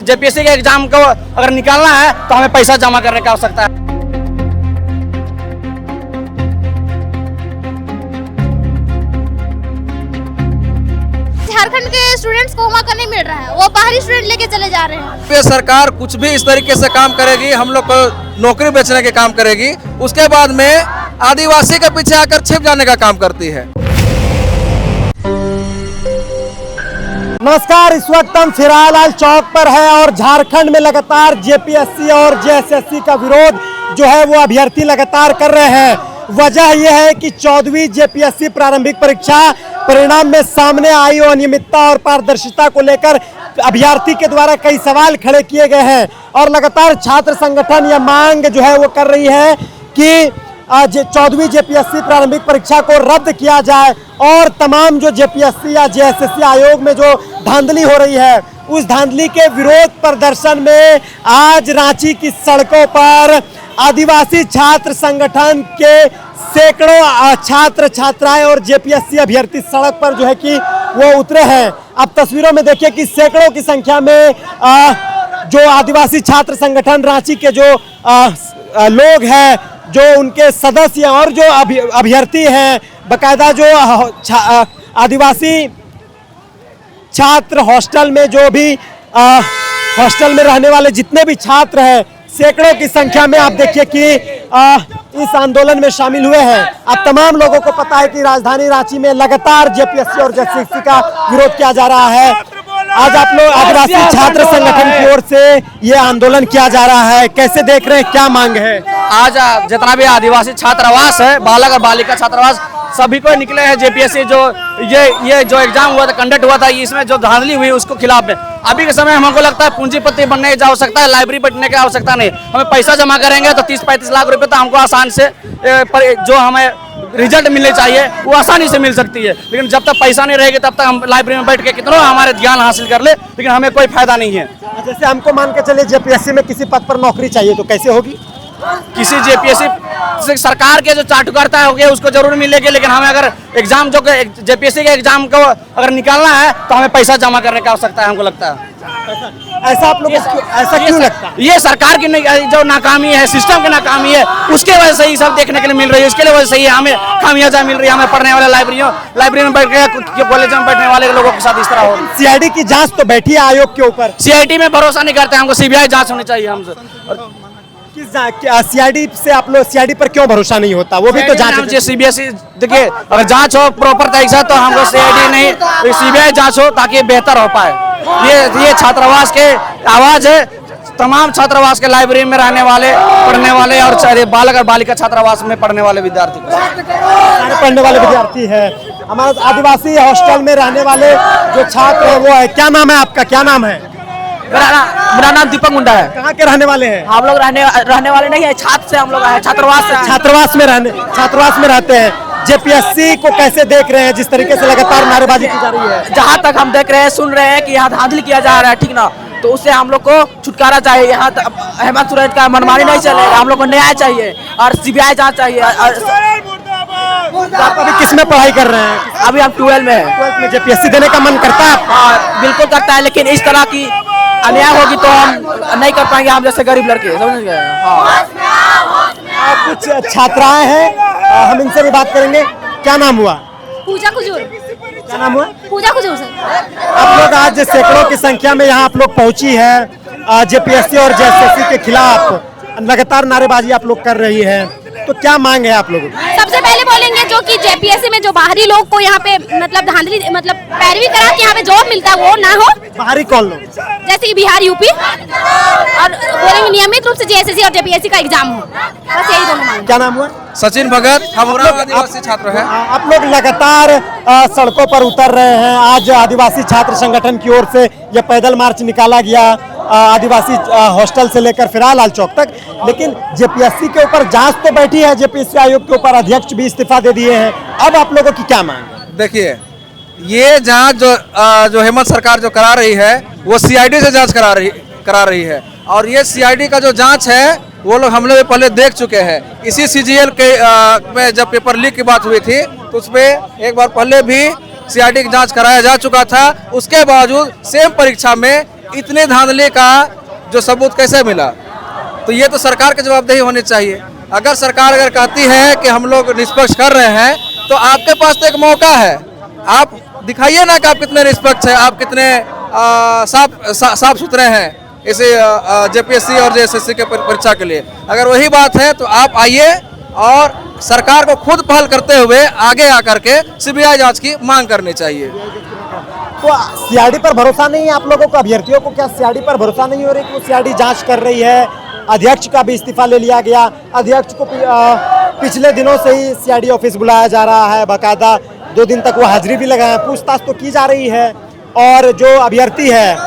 JPSC के exam को अगर निकालना है तो हमें पैसा जमा करने की आवश्यकता है। झारखंड के स्टूडेंट्स को मौका नहीं मिल रहा है, वो बाहरी स्टूडेंट लेके चले जा रहे हैं। ये सरकार कुछ भी इस तरीके से काम करेगी, हम लोग को नौकरी बेचने के काम करेगी, उसके बाद में आदिवासी के पीछे आकर छिप जाने का काम करती है। नमस्कार, इस वक्त हम फिरालाल चौक पर है और झारखंड में लगातार जेपीएससी और जेएसएससी का विरोध जो है वो अभ्यर्थी लगातार कर रहे हैं। वजह यह है कि 14वीं जेपीएससी प्रारंभिक परीक्षा परिणाम में सामने आई अनियमितता और पारदर्शिता को लेकर अभ्यर्थी के द्वारा कई सवाल खड़े किए गए हैं और लगातार छात्र संगठन यह मांग जो है वो कर रही है कि 14वीं जेपीएससी प्रारंभिक परीक्षा को रद्द किया जाए और तमाम जो जेपीएससी या जेएसएससी आयोग में जो धांधली हो रही है उस धांधली के विरोध प्रदर्शन में आज रांची की सड़कों पर आदिवासी छात्र संगठन के सैकड़ों छात्र छात्राएं और जेपीएससी अभ्यर्थी सड़क पर जो है कि वो उतरे हैं। अब तस्वीरों में देखिए कि सैकड़ों की संख्या में जो आदिवासी छात्र संगठन रांची के जो लोग हैं, जो उनके सदस्य और जो अभ्यर्थी हैं, बकायदा जो आदिवासी छात्र हॉस्टल में जो भी हॉस्टल में रहने वाले जितने भी छात्र हैं, सैकड़ों की संख्या में आप देखिए कि इस आंदोलन में शामिल हुए हैं। अब तमाम लोगों को पता है कि राजधानी रांची में लगातार जेपीएससी और जेएसएससी का विरोध किया जा रहा है। आज आप लोग आदिवासी छात्र संगठन की ओर से ये आंदोलन किया जा रहा है, कैसे देख रहे हैं, क्या मांग है? आज जितना भी आदिवासी छात्रावास है, बालक और बालिका छात्रावास, सभी को निकले हैं जेपीएससी जो ये जो एग्जाम हुआ था, कंडक्ट हुआ था, इसमें जो धांधली हुई उसको खिलाफ में। अभी के समय हमको लगता है पूंजीपति बनने की आवश्यकता है, लाइब्रेरी बनने की आवश्यकता नहीं। हमें पैसा जमा करेंगे तो 30-35 लाख रुपए तो हमको आसान से जो हमें रिजल्ट मिलने चाहिए वो आसानी से मिल सकती है। लेकिन जब तक पैसा नहीं रहेगा तब तक हम लाइब्रेरी में बैठ के कितना हमारे ज्ञान हासिल कर ले, लेकिन हमें कोई फायदा नहीं है। जैसे हमको मान के चलिए जेपीएससी में किसी पद पर नौकरी चाहिए तो कैसे होगी? किसी जेपीएससी सरकार के जो चाटुकारिता हो गया उसको जरूर मिलेगी, लेकिन हमें अगर एग्जाम जो जेपीएससी के एग्जाम को अगर निकालना है तो हमें पैसा जमा करने की आवश्यकता है। हमको लगता है ऐसा आप लोग ऐसा क्यों लगता है? ये सरकार की जो नाकामी है, सिस्टम की नाकामी है, उसके वजह से ही सब देखने के लिए मिल रही है। उसके लिए वजह से ही हमें खामियाजा मिल रही है। हमें पढ़ने वाले लाइब्रेरी में बैठ के कॉलेज में बैठने वाले लोगों के साथ इस तरह हो। सीआईडी की जांच तो बैठी है आयोग के ऊपर। सीआईडी में भरोसा नहीं करते, हमको सीबीआई जांच होनी चाहिए हमसे। सीआईडी से आप लोग सीआईडी पर क्यों भरोसा नहीं होता? वो भी तो जांच सीबीएसई देखिए, अगर जांच हो प्रॉपर तरीके से तो हमको सीआईडी नहीं सीबीआई जांच हो ताकि बेहतर हो पाए। ये छात्रावास के आवाज है, तमाम छात्रावास के लाइब्रेरी में रहने वाले, पढ़ने वाले और बालक और बालिका छात्रावास में पढ़ने वाले विद्यार्थी है। हमारे आदिवासी हॉस्टल में रहने वाले जो छात्र है वो है, क्या नाम है आपका? क्या नाम है? मेरा नाम दीपक मुंडा है। कहाँ के रहने वाले हैं? हम लोग रहने वाले नहीं है, छात्र से हम लोग आए, छात्रावास में रहते हैं। जेपीएससी को कैसे देख रहे हैं जिस तरीके से लगातार नारेबाजी की जा रही है? जहाँ तक हम देख रहे हैं, सुन रहे हैं कि यहाँ धांधली किया जा रहा है, ठीक ना, तो उससे हम लोग को छुटकारा चाहिए। यहाँ हेमंत सोरेन का मनमानी नहीं चलेगा, हम लोग को न्याय चाहिए और सीबीआई जांच चाहिए। आप अभी किस में पढ़ाई कर रहे हैं? अभी हम 12 में हैं। 12 में जेपीएससी देने का मन करता है? हाँ, बिल्कुल करता है, लेकिन इस तरह की अन्याय होगी तो हम नहीं कर पाएंगे, हम जैसे गरीब लड़के, समझ गए? कुछ छात्राएं हैं, हम इनसे भी बात करेंगे। क्या नाम हुआ? पूजा कुजूर। क्या नाम हुआ? पूजा कुजूर सर। आप लोग आज सैकड़ों की संख्या में यहाँ आप लोग पहुंची है, जेपीएससी और जेएसएससी के खिलाफ लगातार नारेबाजी आप लोग कर रही है, तो क्या मांग है आप लोगों की? सबसे पहले बोलेंगे जो कि जेपीएससी में जो बाहरी लोग को यहाँ पे मतलब धांधली मतलब पैरवी करा के यहाँ पे जॉब मिलता है वो ना हो। बाहरी कौन लोग? जैसे कि बिहार, यूपी, और बोलेंगे नियमित रूप से जेएसएससी और जेपीएससी का एग्जाम हो। बस यही दोनों मांग। क्या नाम हुआ? सचिन भगत, हम आदिवासी छात्र हैं। आप लोग लगातार सड़कों पर उतर रहे हैं। आज आदिवासी छात्र संगठन की ओर से यह पैदल मार्च निकाला गया आदिवासी हॉस्टल से लेकर फिरालाल चौक तक, लेकिन जेपीएससी के ऊपर जांच तो बैठी है, जेपीएससी आयोग के ऊपर अध्यक्ष भी इस्तीफा दे दिए हैं। अब आप लोगों की क्या मांग है? देखिए, ये जांच जो हेमंत सरकार जो करा रही है वो सीआईडी से जांच करा रही है और ये सीआईडी का जो जांच है वो लोग हम लोग पहले देख चुके हैं। इसी सीजीएल के में जब पेपर लीक की बात हुई थी तो उसमें एक बार पहले भी सीआईडी की जांच कराया जा चुका था। उसके बावजूद सेम परीक्षा में इतने धांधली का जो सबूत कैसे मिला? तो ये तो सरकार की जवाबदेही होनी चाहिए। अगर सरकार अगर कहती है कि हम लोग निष्पक्ष कर रहे हैं, तो आपके पास तो एक मौका है, आप दिखाइए ना कि आप कितने निष्पक्ष हैं, आप कितने साफ सुथरे हैं इसे जेपीएससी और जेएसएससी के परीक्षा के लिए। अगर वही बात है तो आप आइए और सरकार को खुद पहल करते हुए आगे आकर के सीबीआई जांच की मांग करनी चाहिए। तो सीआईडी पर भरोसा नहीं है आप लोगों को? अभ्यर्थियों को क्या सीआईडी पर भरोसा नहीं हो रही कि वो सीआईडी जांच कर रही है? अध्यक्ष का भी इस्तीफा ले लिया गया, अध्यक्ष को पिछले दिनों से ही सीआईडी ऑफिस बुलाया जा रहा है, बाकायदा 2 दिन तक वो हाजिरी भी लगाए, पूछताछ तो की जा रही है। और जो अभ्यर्थी है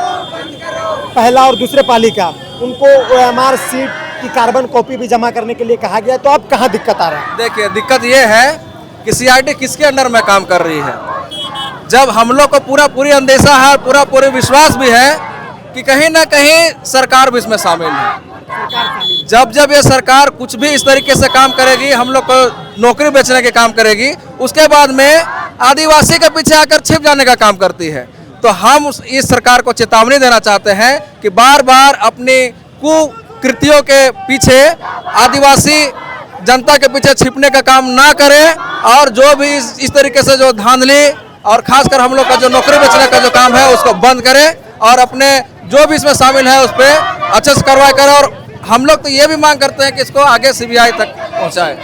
पहला और दूसरे पाली का, उनको ओएमआर सीट की कार्बन कॉपी भी जमा करने के लिए कहा गया। तो अब कहाँ दिक्कत आ रहा है? देखिए, दिक्कत ये है कि सीआईडी किसके अंडर में काम कर रही है। जब हम लोग को पूरी अंदेशा है, पूरी विश्वास भी है कि कहीं ना कहीं सरकार भी इसमें शामिल है। जब ये सरकार कुछ भी इस तरीके से काम करेगी, हम लोग को नौकरी बेचने के काम करेगी, उसके बाद में आदिवासी के पीछे आकर छिप जाने का काम करती है। तो हम इस सरकार को चेतावनी देना चाहते हैं कि बार बार अपनी कुकृतियों के पीछे, आदिवासी जनता के पीछे छिपने का काम ना करें, और जो भी इस तरीके से जो धांधली और खासकर हम लोग का जो नौकरी बेचने का जो काम है उसको बंद करें, और अपने जो भी इसमें शामिल है उस पर अच्छे से कार्रवाई करें। और हम लोग तो ये भी मांग करते हैं कि इसको आगे सीबीआई तक पहुंचाएं।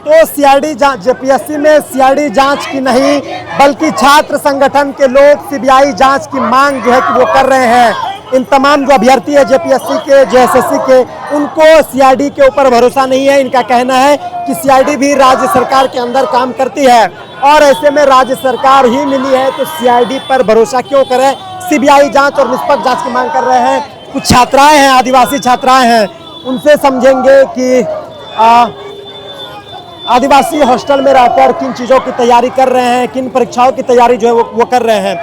तो सीआईडी जांच, जेपीएससी में सीआईडी जांच की नहीं बल्कि छात्र संगठन के लोग सीबीआई जांच की मांग जो है कि वो कर रहे हैं। इन तमाम जो अभ्यर्थी है जेपीएससी के, जेएसएससी के, उनको सीआईडी के ऊपर भरोसा नहीं है। इनका कहना है कि सीआईडी भी राज्य सरकार के अंदर काम करती है, और ऐसे में राज्य सरकार ही मिली है तो सीआईडी पर भरोसा क्यों करें? सीबीआई जांच और निष्पक्ष जांच की मांग कर रहे हैं। कुछ छात्राएं हैं, आदिवासी छात्राएं हैं, उनसे समझेंगे कि आदिवासी हॉस्टल में रहकर किन चीज़ों की तैयारी कर रहे हैं, किन परीक्षाओं की तैयारी जो है वो कर रहे हैं।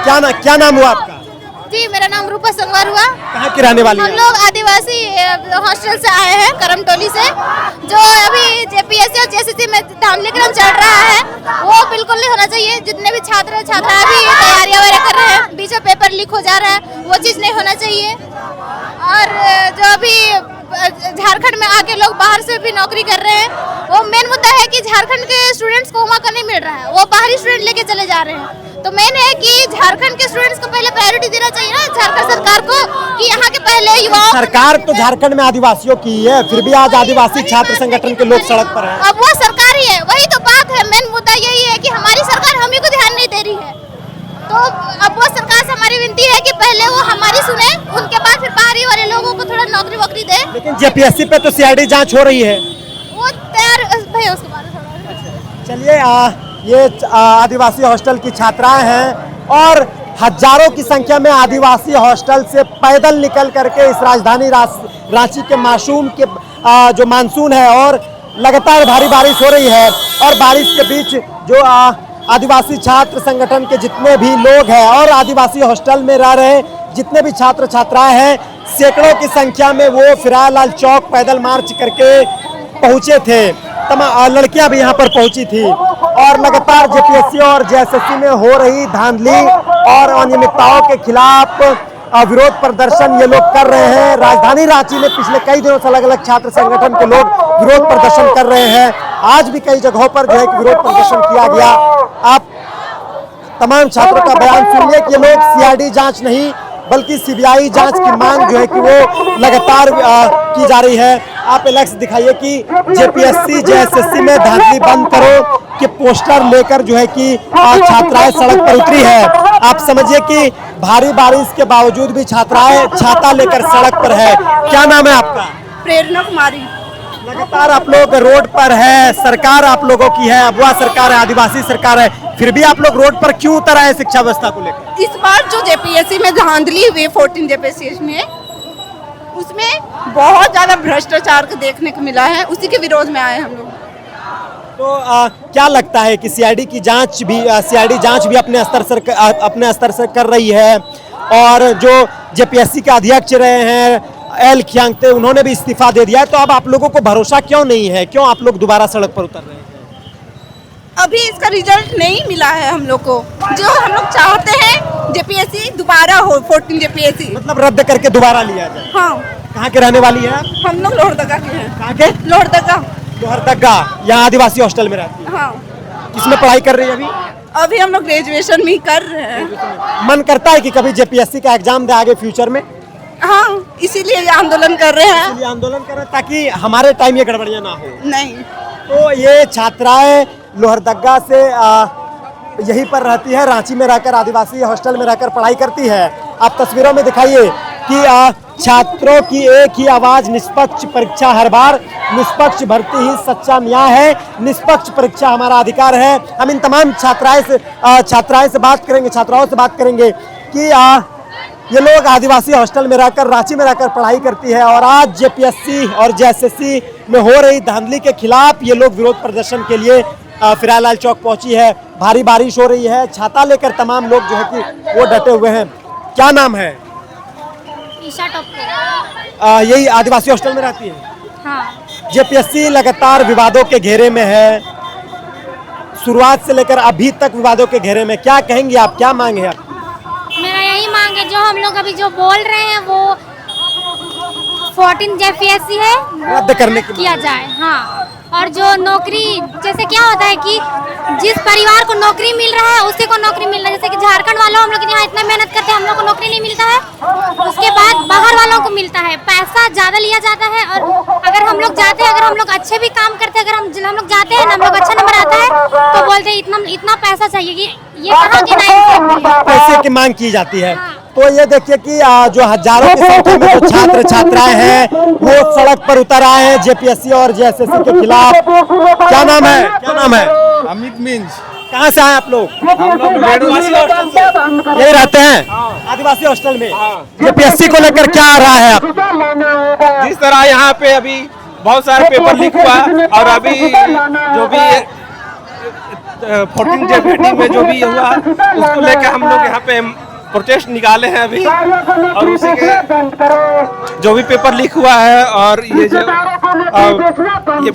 क्या नाम हुआ आपका? जी, मेरा नाम रूपा संगवार हुआ। कहाँ की रहने वाली हम है? लोग आदिवासी हॉस्टल से आए हैं, करमटोली से। जो अभी जेपीएससी और जेएसएससी में धांधली क्रम चल रहा है वो बिल्कुल नहीं होना चाहिए। जितने भी छात्र छात्राएं भी तैयारियां वगैरह कर रहे हैं, बीच में पेपर लीक हो जा रहा है, वो चीज़ नहीं होना चाहिए। और जो अभी झारखंड में आके लोग बाहर से भी नौकरी कर रहे हैं, वो मेन मुद्दा है कि झारखंड के स्टूडेंट्स को वहाँ का नहीं मिल रहा है, वो बाहरी स्टूडेंट लेके चले जा रहे हैं। तो मेन है कि झारखंड के स्टूडेंट्स को पहले प्रायोरिटी देना चाहिए ना झारखंड सरकार को, कि यहाँ के पहले युवाओं। सरकार तो झारखंड में आदिवासियों की है, फिर भी आज आदिवासी छात्र संगठन के लोग सड़क पर हैं। अब वो सरकार ही है, वही तो बात है। मेन मुद्दा यही है कि हमारी सरकार हम ही को ध्यान नहीं दे रही है। तो अब वो सरकार से हमारी विनती है कि पहले वो हमारी सुने, उनके बाद फिर बाहरी वाले लोगों को थोड़ा नौकरी वोकरी दे। लेकिन जेपीएससी पे तो सीआईडी जांच हो रही है। वो तैयार भाई, उसके बाद चलिए, ये आदिवासी हॉस्टल की छात्राएं हैं, और हजारों की संख्या में आदिवासी हॉस्टल से पैदल निकल करके इस राजधानी रांची के मासूम के जो मानसून है, और लगातार भारी बारिश हो रही है, और बारिश के बीच जो आदिवासी छात्र संगठन के जितने भी लोग हैं और आदिवासी हॉस्टल में रह रहे जितने भी छात्र छात्राएं हैं, सैकड़ों की संख्या में वो फिरालाल चौक पैदल मार्च करके पहुंचे थे। तमाम लड़कियां भी यहाँ पर पहुंची थी, और लगातार जेपीएससी और जेएसएससी में हो रही धांधली और अनियमितताओं के खिलाफ विरोध प्रदर्शन ये लोग कर रहे हैं। राजधानी रांची में पिछले कई दिनों से अलग अलग छात्र संगठन के लोग विरोध प्रदर्शन कर रहे हैं। आज भी कई जगहों पर जो है विरोध प्रदर्शन किया गया। आप तमाम छात्रों का बयान सुनिए कि ये लोग सीआईडी जांच नहीं बल्कि सीबीआई जांच की मांग जो है कि वो लगातार की जा रही है। आप लक्ष्य दिखाइए कि जेपीएससी जेएसएससी में धांधली बंद करो के पोस्टर लेकर जो है कि छात्राएं सड़क पर उतरी है। आप समझिए कि भारी बारिश के बावजूद भी छात्राएं छाता लेकर सड़क पर है। क्या नाम है आपका? प्रेरणा कुमारी। लगातार आप लोग रोड पर है, सरकार आप लोगों की है, अगवा सरकार है, आदिवासी सरकार है, फिर भी आप लोग रोड पर क्यों उतर आए शिक्षा व्यवस्था को लेकर? इस बार जो जेपीएससी में धांधली हुई 14 जेपीएससी में, उसमें बहुत ज्यादा भ्रष्टाचार को देखने को मिला है, उसी के विरोध में आए हम लोग। तो क्या लगता है कि सीआईडी जांच भी अपने स्तर से कर रही है, और जो जेपीएससी के अध्यक्ष रहे हैं एल खियांगते, उन्होंने भी इस्तीफा दे दिया है, तो अब आप लोगों को भरोसा क्यों नहीं है? क्यों आप लोग दोबारा सड़क पर उतर रहे हैं? अभी इसका रिजल्ट नहीं मिला है हम लोग को। जो हम लोग चाहते हैं जेपीएससी दोबारा हो, 14 जेपीएससी मतलब रद्द करके दोबारा लिया जाए। हाँ। कहाँ के रहने वाली है आप? हम लोग लोहरदगा के हैं। कहाँ के? लोहरदगा। लोहरदगा, यहाँ आदिवासी हॉस्टल में रहती है। हाँ। किसमें पढ़ाई कर रही है अभी? अभी हम लोग ग्रेजुएशन भी कर रहे हैं। मन करता है कि कभी जेपीएससी का एग्जाम दे आगे फ्यूचर में? हाँ, इसीलिए ये आंदोलन कर रहे हैं। इसलिए आंदोलन कर रहे हैं ताकि हमारे टाइम ये गड़बड़ियाँ ना हो। नहीं। तो ये छात्राएं लोहरदगा से यहीं पर रहती है, रांची में रहकर आदिवासी हॉस्टल में रहकर पढ़ाई करती है। आप तस्वीरों में दिखाइए कि छात्रों की एक ही आवाज, निष्पक्ष परीक्षा हर बार, निष्पक्ष भर्ती ही सच्चा न्याय है, निष्पक्ष परीक्षा हमारा अधिकार है। हम इन तमाम छात्राओं से बात करेंगे कि ये लोग आदिवासी हॉस्टल में रहकर, रांची में रहकर पढ़ाई करती है और आज जेपीएससी और जेएसएससी में हो रही धांधली के खिलाफ ये लोग विरोध प्रदर्शन के लिए फिरालाल चौक पहुंची है। भारी बारिश हो रही है, छाता लेकर तमाम लोग जो है कि वो डटे हुए हैं। क्या नाम है? ईशा टॉप। यही आदिवासी हॉस्टल में रहती है। हाँ। जेपीएससी लगातार विवादों के घेरे में है, शुरुआत से लेकर अभी तक विवादों के घेरे में। क्या कहेंगे आप, क्या मांग है आप? मेरा यही मांग है, जो हम लोग अभी जो बोल रहे हैं वो 14 जेपीएससी है रद्द करने की किया जाए। हाँ, और जो नौकरी, जैसे क्या होता है कि जिस परिवार को नौकरी मिल रहा है उसी को नौकरी मिल रहा है। जैसे कि झारखंड वालों, हम लोग यहाँ इतना मेहनत करते हैं, हम लोग को नौकरी नहीं मिलता है, उसके बाद बाहर वालों को मिलता है, पैसा ज्यादा लिया जाता है। और अगर हम लोग जाते हैं, अगर हम लोग अच्छे भी काम करते हैं, अगर हम लोग जाते हैं ना, हम लोग अच्छा नंबर आता है तो बोलते हैं इतना पैसा चाहिए कि ये कहाँ गिना पैसे की मांग की जाती है। तो ये देखिए कि जो हजारों की संख्या में जो छात्र छात्राएं हैं वो सड़क पर उतर आए हैं जेपीएससी और जेएसएससी के खिलाफ। क्या नाम है? क्या नाम है? अमित मिंज। कहाँ से आए आप लोग? यही रहते हैं आदिवासी हॉस्टल में। जेपीएससी को लेकर क्या आ रहा है आप? जिस तरह यहाँ पे अभी बहुत सारे पेपर लीक हुआ और अभी जो भी 14 जेपीएससी में जो भी हुआ उसको लेकर हम लोग यहाँ पे प्रोटेस्ट निकाले हैं अभी। और उसी के जो भी पेपर लीक हुआ है और ये जो ये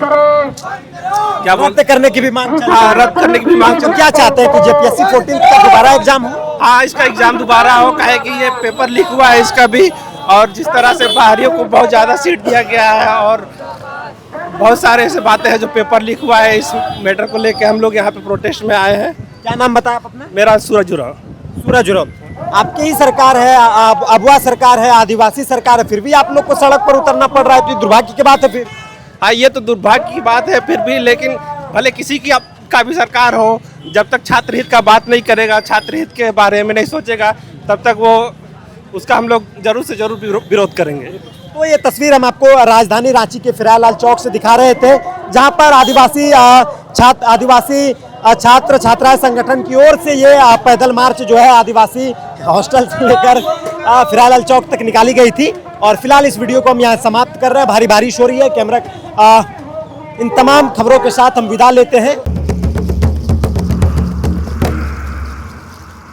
क्या रद्द करने की भी मांग चल रही है। हाँ, रद्द करने की भी मांग चल। क्या चाहते हैं कि जेपीएससी 14 का दोबारा एग्जाम हो? हाँ, इसका एग्जाम दोबारा हो, काहे कि ये पेपर लीक हुआ है इसका भी। और जिस तरह से बाहरियों को बहुत ज़्यादा सीट दिया गया है और बहुत सारे ऐसे बातें हैं जो पेपर लीक हुआ है, इस मैटर को लेके हम लोग यहाँ पे प्रोटेस्ट में आए हैं। क्या नाम बताया आप अपना? मेरा सूरज उरांव। सूरज उरांव, आपकी ही सरकार है, अबुआ सरकार है, आदिवासी सरकार है, फिर भी आप लोग को सड़क पर उतरना पड़ रहा है, तो ये दुर्भाग्य की बात है। फिर हाँ, ये तो दुर्भाग्य की बात है फिर भी, लेकिन भले किसी की का भी सरकार हो, जब तक छात्र हित का बात नहीं करेगा, छात्र हित के बारे में नहीं सोचेगा, तब तक वो उसका हम लोग जरूर से जरूर विरोध करेंगे। तो ये तस्वीर हम आपको राजधानी रांची के फिरालाल चौक से दिखा रहे थे, जहां पर आदिवासी छात्र छात्राएं संगठन की ओर से ये पैदल मार्च जो है आदिवासी हॉस्टल से लेकर फिरालाल चौक तक निकाली गई थी। और फिलहाल इस वीडियो को हम यहाँ समाप्त कर रहे हैं। भारी बारिश हो रही है, कैमरा इन तमाम खबरों के साथ हम विदा लेते हैं।